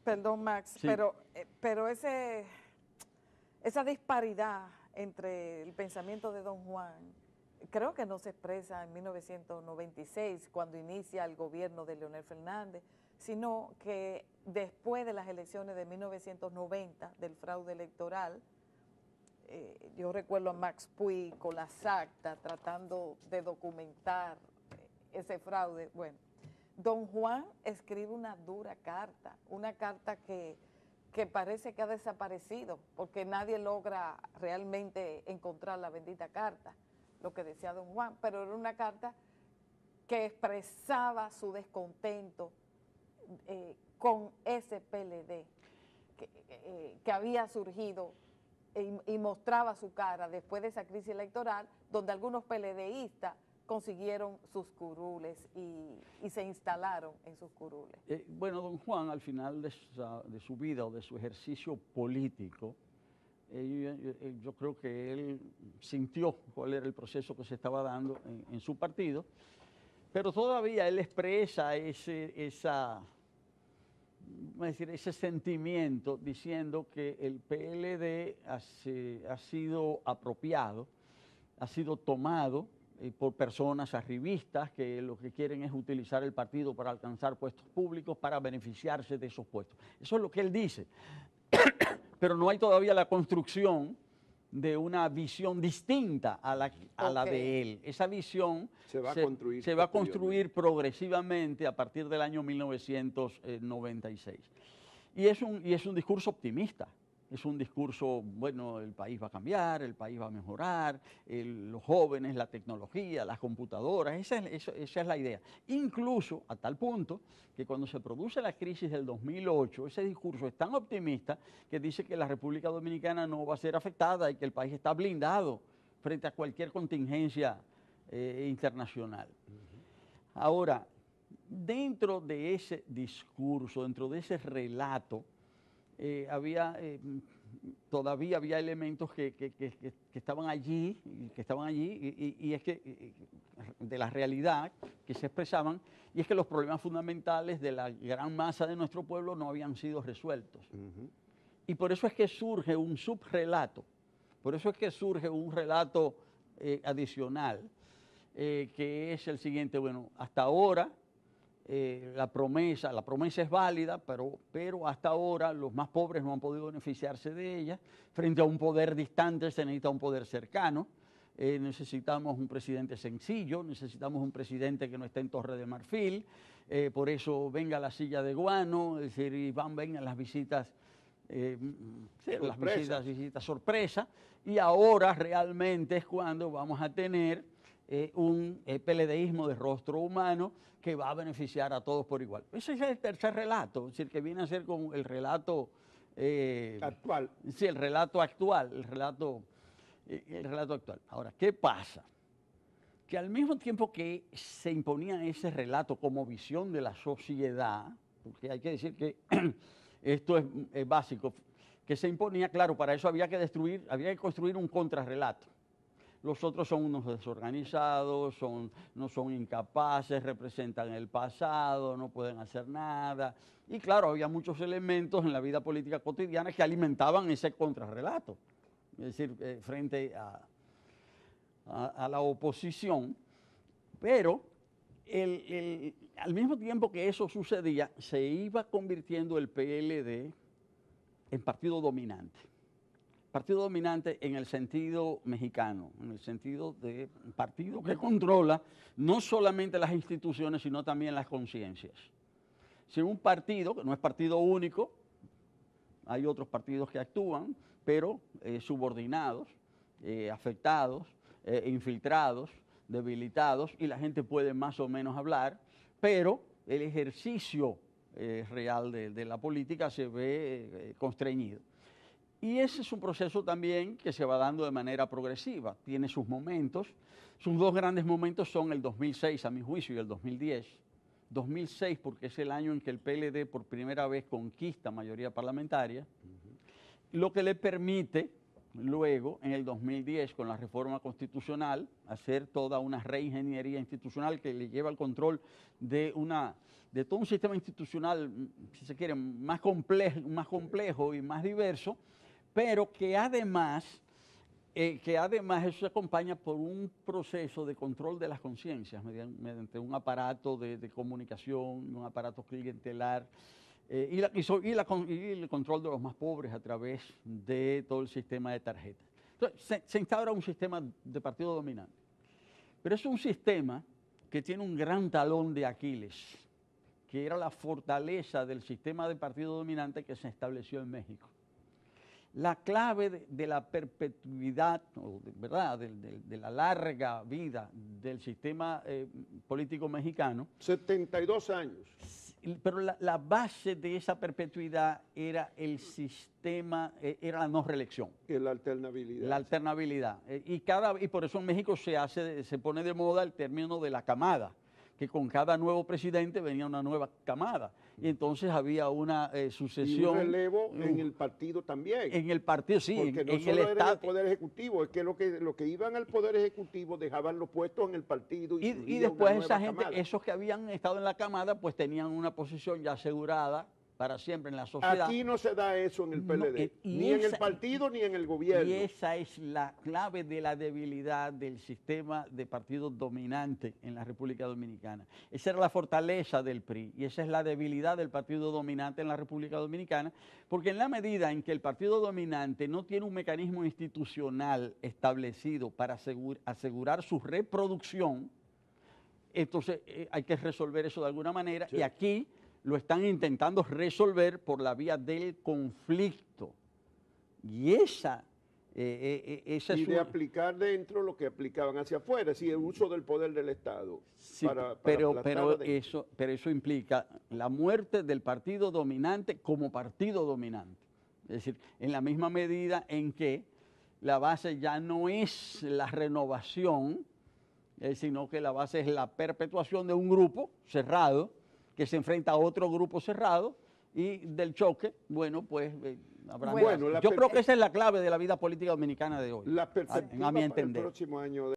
Perdón, Max, Sí. pero esa disparidad entre el pensamiento de don Juan, creo que no se expresa en 1996, cuando inicia el gobierno de Leonel Fernández, sino que después de las elecciones de 1990, del fraude electoral, yo recuerdo a Max Puig con las actas tratando de documentar ese fraude. Bueno, don Juan escribe una dura carta, una carta que parece que ha desaparecido, porque nadie logra realmente encontrar la bendita carta, lo que decía don Juan, pero era una carta que expresaba su descontento con ese PLD que había surgido y mostraba su cara después de esa crisis electoral, donde algunos PLDistas consiguieron sus curules y se instalaron en sus curules. Bueno, don Juan, al final de su vida o de su ejercicio político, yo creo que él sintió cuál era el proceso que se estaba dando en su partido, pero todavía él expresa ese sentimiento diciendo que el PLD ha sido apropiado, ha sido tomado por personas arribistas que lo que quieren es utilizar el partido para alcanzar puestos públicos, para beneficiarse de esos puestos. Eso es lo que él dice. Pero no hay todavía la construcción de una visión distinta a la de él. Esa visión se va a construir progresivamente a partir del año 1996. Y es un discurso optimista. Es un discurso, bueno, el país va a cambiar, el país va a mejorar, los jóvenes, la tecnología, las computadoras, esa es la idea. Incluso a tal punto que cuando se produce la crisis del 2008, ese discurso es tan optimista que dice que la República Dominicana no va a ser afectada y que el país está blindado frente a cualquier contingencia internacional. Ahora, dentro de ese discurso, dentro de ese relato, todavía había elementos que estaban allí, y es que de la realidad que se expresaban, y es que los problemas fundamentales de la gran masa de nuestro pueblo no habían sido resueltos. Y por eso es que surge un subrelato, por eso es que surge un relato adicional, que es el siguiente: bueno, hasta ahora la promesa es válida, pero hasta ahora los más pobres no han podido beneficiarse de ella. Frente a un poder distante se necesita un poder cercano. Necesitamos un presidente sencillo, necesitamos un presidente que no esté en Torre de Marfil, por eso venga la silla de guano, es decir, vengan las visitas, visitas sorpresa, y ahora realmente es cuando vamos a tener un PLDismo de rostro humano que va a beneficiar a todos por igual. Ese es el tercer relato, es decir, que viene a ser como el relato actual. Sí, el relato actual, el relato actual. Ahora, ¿qué pasa? Que al mismo tiempo que se imponía ese relato como visión de la sociedad, porque hay que decir que esto es básico, que se imponía, claro, para eso había que construir un contrarrelato. Los otros son unos desorganizados, no son incapaces, representan el pasado, no pueden hacer nada. Y claro, había muchos elementos en la vida política cotidiana que alimentaban ese contrarrelato. Es decir, frente a la oposición. Pero al mismo tiempo que eso sucedía, se iba convirtiendo el PLD en partido dominante. Partido dominante en el sentido mexicano, en el sentido de partido que controla no solamente las instituciones, sino también las conciencias. Si un partido, que no es partido único, hay otros partidos que actúan, pero subordinados, afectados, infiltrados, debilitados, y la gente puede más o menos hablar, pero el ejercicio real de la política se ve constreñido. Y ese es un proceso también que se va dando de manera progresiva, tiene sus momentos. Sus dos grandes momentos son el 2006, a mi juicio, y el 2010. 2006 porque es el año en que el PLD por primera vez conquista mayoría parlamentaria, lo que le permite luego, en el 2010, con la reforma constitucional, hacer toda una reingeniería institucional que le lleva al control de todo un sistema institucional, si se quiere, más complejo y más diverso, pero que además eso se acompaña por un proceso de control de las conciencias mediante un aparato de comunicación, un aparato clientelar, y el control de los más pobres a través de todo el sistema de tarjetas. Entonces, se instaura un sistema de partido dominante. Pero es un sistema que tiene un gran talón de Aquiles, que era la fortaleza del sistema de partido dominante que se estableció en México. La clave de la perpetuidad, ¿verdad?, de la larga vida del sistema político mexicano. 72 años. Pero la base de esa perpetuidad era el sistema, era la no reelección. Y la alternabilidad. La alternabilidad. Y por eso en México se pone de moda el término de la camada, que con cada nuevo presidente venía una nueva camada. Y entonces había una sucesión. Y un relevo en el partido también. En el partido, sí. Porque no solo era en el Poder Ejecutivo, es que los que iban al Poder Ejecutivo dejaban los puestos en el partido. Y después esa gente, esos que habían estado en la camada, pues tenían una posición ya asegurada para siempre en la sociedad. Aquí no se da eso en el PLD, ni en el partido ni en el gobierno. Y esa es la clave de la debilidad del sistema de partido dominante en la República Dominicana. Esa era la fortaleza del PRI y esa es la debilidad del partido dominante en la República Dominicana, porque en la medida en que el partido dominante no tiene un mecanismo institucional establecido para asegurar su reproducción, entonces hay que resolver eso de alguna manera. Sí. Y aquí lo están intentando resolver por la vía del conflicto. Y esa es de aplicar dentro lo que aplicaban hacia afuera, es decir, el uso del poder del Estado. Sí, pero eso implica la muerte del partido dominante como partido dominante. Es decir, en la misma medida en que la base ya no es la renovación, sino que la base es la perpetuación de un grupo cerrado, que se enfrenta a otro grupo cerrado y del choque, bueno, pues habrá... Yo creo que esa es la clave de la vida política dominicana de hoy, la perspectiva a mi entender. Para el próximo año